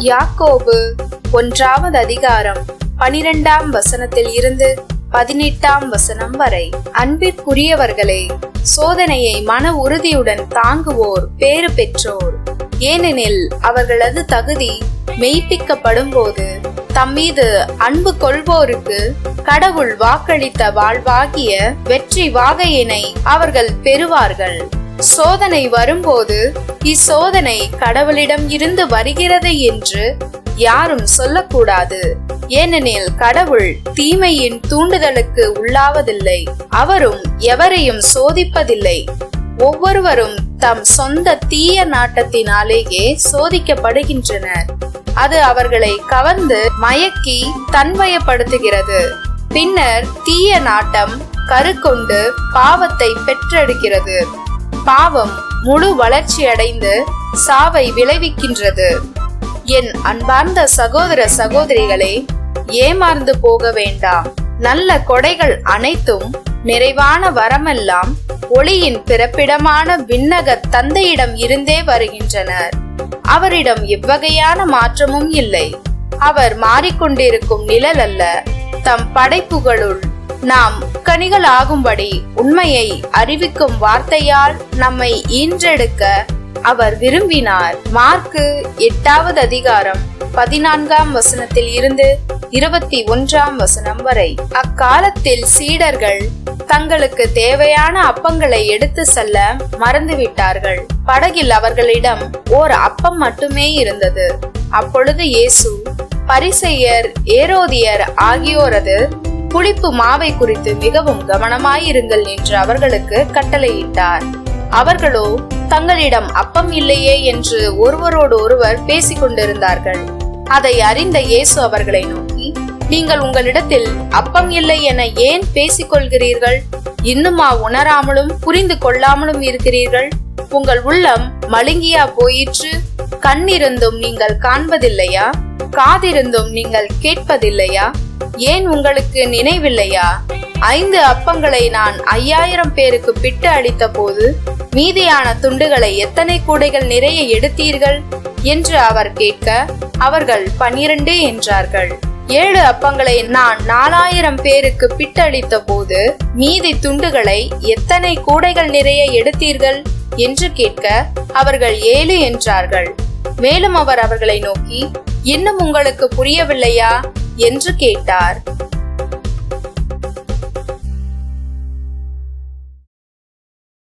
யாக்கோபு 1 அதிகாரம் 12 வசனத்தில் இருந்து 18 வரை. அன்பிற்குரியவர்களே, சோதனையை மன உறுதியுடன் தாங்குவோர் பேறு பெற்றோர். ஏனெனில் அவர்களது தகுதி மெய்ப்பிக்கப்படும் போது தம்மீது அன்பு கொள்வோருக்கு கடவுள் வாக்களித்த வாழ்வாகிய வெற்றி வாகையினை அவர்கள் பெறுவார்கள். சோதனை வரும்போது இச்சோதனை கடவுளிடம் இருந்து வருகிறது என்று யாரும் சொல்லக்கூடாது. ஏனெனில் கடவுள் தீமையின் தூண்டுதலுக்கு உள்ளாவதில்லை, அவரும் எவரையும் சோதிப்பதில்லை. ஒவ்வொருவரும் தம் சொந்த தீய நாட்டத்தினாலேயே சோதிக்கப்படுகின்றனர். அது அவர்களை கவர்ந்து மயக்கி தன்வயப்படுத்துகிறது. பின்னர் தீய நாட்டம் கருக்கொண்டு பாவத்தை பெற்றெடுக்கிறது. பாவம் முழு வளர்ச்சி அடைந்து சாவை விளைவிக்கின்றது. என் அன்பார்ந்த சகோதர சகோதரிகளே, ஏமாந்து போக வேண்டாம். நல்ல கொடைகள் அனைத்தும் நிறைவான வரமெல்லாம் ஒளியின் பிறப்பிடமான விண்ணக தந்தையிடம் இருந்தே வருகின்றனர். அவரிடம் எவ்வகையான மாற்றமும் இல்லை. அவர் மாறிக்கொண்டிருக்கும் நிழல் அல்ல. தம் படைப்புகளுள் நாம் கனிகள் ஆகும்படி உண்மையை அறிவிக்கும் வார்த்தையால் நம்மை ஈன்றெடுக்க அவர் விரும்பினார். மார்க்கு 8 அதிகாரம் 14 வசனத்தில் இருந்து 21 வரை. அக்காலத்தில் சீடர்கள் தங்களுக்கு தேவையான அப்பங்களை எடுத்து செல்ல மறந்துவிட்டார்கள். படகில் அவர்களிடம் ஓர் அப்பம் மட்டுமே இருந்தது. அப்பொழுது இயேசு பரிசேயர், ஏரோதியர் ஆகியோரது புளிப்பு மாவை குறித்து மிகவும் கவனமாயிருங்கள் என்று அவர்களுக்கு கட்டளையிட்டார். அவர்களோ தங்களிடம் அப்பம் இல்லையே என்று ஒருவரோடு ஒருவர் பேசிக் கொண்டிருந்தார்கள். அதை அறிந்த இயேசு அவர்களை நோக்கி, நீங்கள் உங்களிடத்தில் அப்பம் இல்லை என ஏன் பேசிக்கொள்கிறீர்கள்? இன்னுமா உணராமலும் புரிந்து கொள்ளாமலும் இருக்கிறீர்கள்? உங்கள் உள்ளம் மழுங்கியா போயிற்று? கண்ணிருந்தும் நீங்கள் காண்பதில்லையா? காதிருந்தும் நீங்கள் கேட்பதில்லையா? ஏன் உங்களுக்கு நினைவில்லையா? 5 அப்பங்களை நான் 5000 பேருக்கு பிட்டு அளித்த போது மீதியான துண்டுகளை எத்தனை கூடைகள் நிறைய எடுத்தீர்கள் என்று அவர் கேட்க, அவர்கள் 12 என்றார்கள். 7 அப்பங்களை நான் 4000 பேருக்கு பிட்டு அளித்த போது மீதி துண்டுகளை எத்தனை கூடைகள் நிறைய எடுத்தீர்கள் என்று கேட்க, அவர்கள் 7 என்றார்கள். மேலும் அவர் அவர்களை நோக்கி, இன்னும் உங்களுக்கு புரியவில்லையா என்று கேட்டார்.